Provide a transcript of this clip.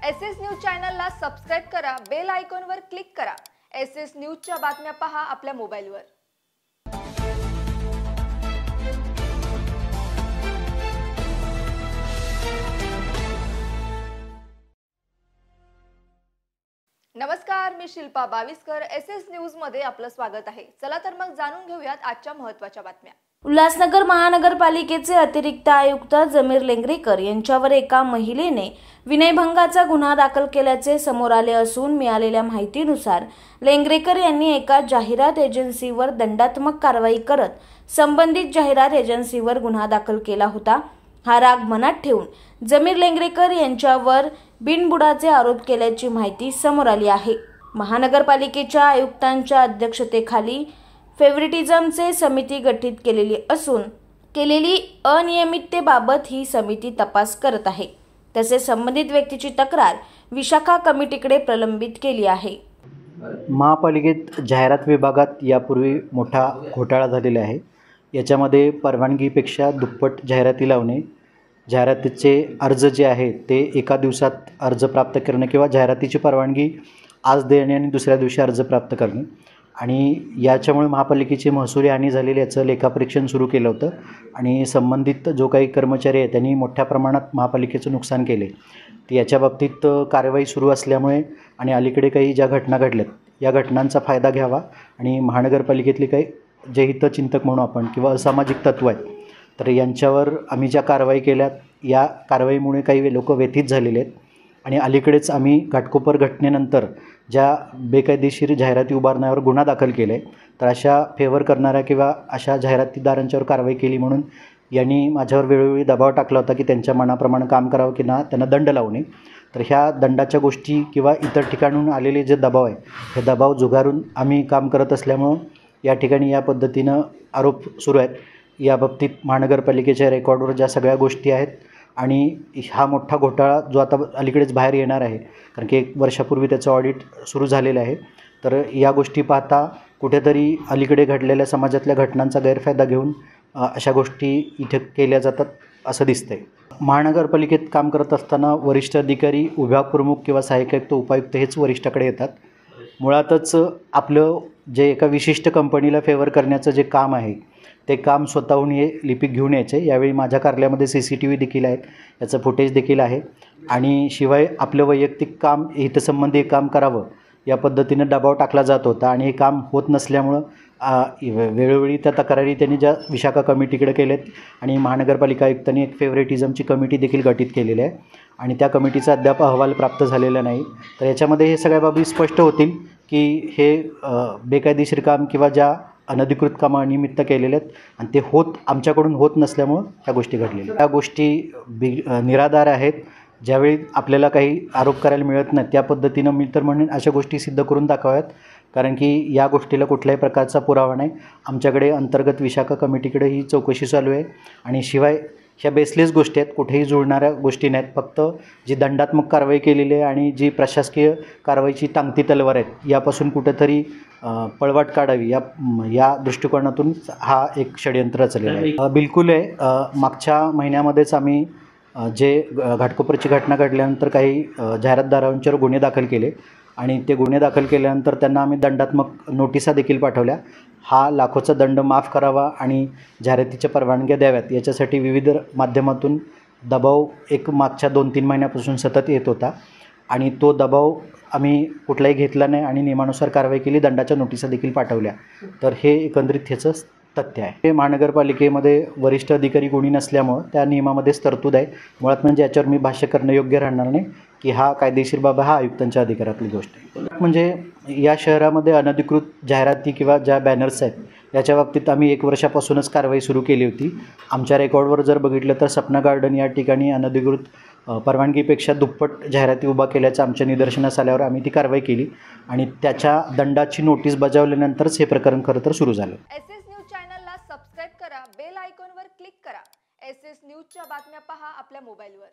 SS news चॅनलला subscribe करा, bell आयकॉनवर क्लिक करा। एसएस न्यूजच्या बातम्या पहा आपल्या मोबाईलवर। नमस्कार, मी शिल्पा बाविस्कर। एसएस न्यूज मध्ये आपलं स्वागत आहे। चला तर मग जाणून घेऊयात आजच्या महत्त्वाच्या बातम्या। उल्हासनगर महानगरपालिकेचे अतिरिक्त आयुक्त जमीर लेंगरेकर यांच्यावर एका महिलेने विनयभंगाचा गुन्हा दाखल केल्याचे समोर आले असून मिळालेल्या माहितीनुसार लेंगरेकर यांनी एका जाहिरात एजन्सीवर दंडात्मक कारवाई करत संबंधित जाहिरात एजन्सीवर गुन्हा दाखल केला होता। हा राग मनात ठेवून जमीर लेंगरेकर यांच्यावर बिनबुडाचे आरोप केल्याची माहिती समोर आली आहे। महानगरपालिकेच्या आयुक्तांच्या अध्यक्षतेखाली फेव्हरिटिझमचे समिती गठीत केलेली असून केलेली अनियमिततेबाबत ही समिती तपास करत आहे। तसेच संबंधित व्यक्तीची तक्रार विशाखा कमिटीकडे प्रलंबित केली आहे। महापालिकेत जाहिरात विभागात यापूर्वी मोठा घोटाळा झालेला आहे। याच्यामध्ये परवानगीपेक्षा दुप्पट जाहिराती लावणे, जाहिरातीचे अर्ज जे आहेत ते एका दिवसात अर्ज प्राप्त करणे किंवा जाहिरातीची परवानगी आज देणे आणि दुसऱ्या दिवशी अर्ज प्राप्त करणे आणि याच्यामुळे महापालिकेची महसुली हानी झालेली याचं लेखापरीक्षण सुरू केलं होतं आणि संबंधित जो काही कर्मचारी आहे त्यांनी मोठ्या प्रमाणात महापालिकेचं नुकसान केले। याच्या बाबतीत कारवाई सुरू असल्यामुळे आणि अलीकडे काही ज्या घटना घडल्यात या घटनांचा फायदा घ्यावा आणि महानगरपालिकेतले काही जे हितचिंतक म्हणू आपण किंवा असामाजिक तत्व आहेत तर यांच्यावर आम्ही ज्या कारवाई केल्यात या कारवाईमुळे काही लोक व्यथित झालेले आहेत आणि अलीकडेच आम्ही घाटकोपर घटनेनंतर ज्या बेकायदेशीर जाहिराती उभारण्यावर गुन्हा दाखल केला आहे तर अशा फेवर करणाऱ्या किंवा अशा जाहिरातीदारांच्यावर कारवाई केली म्हणून यांनी माझ्यावर वेळोवेळी दबाव टाकला होता की त्यांच्या मनाप्रमाणे काम करावं की ना त्यांना दंड लावणे। तर ह्या दंडाच्या गोष्टी किंवा इतर ठिकाणून आलेले जे दबाव आहे हे दबाव झुगारून आम्ही काम करत असल्यामुळं या ठिकाणी या पद्धतीनं आरोप सुरू आहेत। या बाबतीत महानगरपालिकेच्या रेकॉर्डवर ज्या सगळ्या गोष्टी आहेत आणि हा मोठा घोटाळा जो आता अलीकडेच बाहेर येणार आहे कारण की 1 वर्षापूर्वी त्याचं ऑडिट सुरू झालेलं आहे तर या गोष्टी पाहता कुठेतरी अलीकडे घडलेल्या समाजातल्या घटनांचा गैरफायदा घेऊन अशा गोष्टी इथे केल्या जातात असं दिसतंय। महानगरपालिकेत काम करत असताना वरिष्ठ अधिकारी, विभाग प्रमुख किंवा सहाय्यक आयुक्त, उपायुक्त हेच वरिष्ठाकडे येतात। मुळातच आपलं जे एका विशिष्ट कंपनीला फेवर करण्याचं जे काम आहे ते काम स्वतःहून हे लिपिक घेऊन यायचे। यावेळी माझ्या कार्यालयामध्ये CCTV देखील आहेत, याचं फुटेज देखील आहे आणि शिवाय आपलं वैयक्तिक काम हितसंबंधी काम करावं या पद्धतीनं दबाव टाकला जात होता आणि हे काम होत नसल्यामुळं वेळोवेळी त्या तक्रारी त्यांनी ज्या विशाखा कमिटीकडे केल्यात आणि महानगरपालिका आयुक्तांनी एक फेव्हरिटिझमची कमिटी देखील गठीत केलेली आहे आणि त्या कमिटीचा अद्याप अहवाल प्राप्त झालेला नाही। तर याच्यामध्ये हे सगळ्या बाबी स्पष्ट होतील की हे बेकायदेशीर काम किंवा ज्या अनधिकृत कामं अनियमित केलेले आहेत आणि ते आमच्याकडून होत नसल्यामुळं ह्या गोष्टी घडलेल्या। त्या गोष्टी निराधार आहेत। ज्यावेळी आपल्याला काही आरोप करायला मिळत नाही त्या पद्धतीनं मी तर म्हणेन अशा गोष्टी सिद्ध करून दाखवाव्यात कारण की या गोष्टीला कुठल्याही प्रकारचा पुरावा नाही। आमच्याकडे अंतर्गत विशाखा कमिटीकडे ही चौकशी चालू आहे आणि शिवाय ह्या बेसलेस गोष्टी आहेत, कुठेही जुळणाऱ्या गोष्टी नाहीत। फक्त जी दंडात्मक कारवाई केलेली आहे आणि जी प्रशासकीय कारवाईची टांगती तलवार आहेत यापासून कुठेतरी पळवाट काढावी या दृष्टिकोनातून हा एक षडयंत्र रचलेला आहे। बिलकुल आहे। मागच्या महिन्यामध्येच आम्ही जे घाटकोपरची घटना घडल्यानंतर काही जाहिरातदारांच्यावर गुन्हे दाखल केले आणि ते गुन्हे दाखल केल्यानंतर त्यांना आम्ही दंडात्मक नोटिसा देखील पाठवल्या। हा लाखोचा दंड माफ करावा आणि जाहिरातीच्या परवानग्या द्याव्यात याच्यासाठी विविध माध्यमातून दबाव मागच्या 2-3 महिन्यापासून सतत येत होता आणि तो दबाव आम्ही कुठलाही घेतला नाही आणि नियमानुसार कारवाई केली, दंडाच्या नोटिसा देखील पाठवल्या। तर हे एकंदरीत ह्याचं तथ्य आहे। हे महानगरपालिकेमध्ये वरिष्ठ अधिकारी कोणी नसल्यामुळं त्या नियमामध्येच तरतूद आहे। मुळात म्हणजे याच्यावर मी भाष्य करणं योग्य राहणार नाही की हा कायदेशीर बाब हा आयुक्तांच्या अधिकारातली गोष्ट आहे। म्हणजे या शहरामध्ये अनधिकृत जाहिराती किंवा ज्या बॅनर्स आहेत याच्या बाबतीत आम्ही 1 वर्षापासूनच कारवाई सुरू केली होती। आमच्या रेकॉर्डवर जर बघितलं तर सपना गार्डन या ठिकाणी अनधिकृत परवानगीपेक्षा दुप्पट जाहिराती उभा केल्याचं आमच्या निदर्शनास आल्यावर आम्ही ती कारवाई केली आणि त्याच्या दंडाची नोटीस बजावल्यानंतरच हे प्रकरण खरं तर सुरू झालं। एसएस न्यूज चॅनलला सबस्क्राइब करा, बेल आयकॉनवर क्लिक करा। एसएस न्यूजच्या बातम्या पहा आपल्या मोबाईलवर।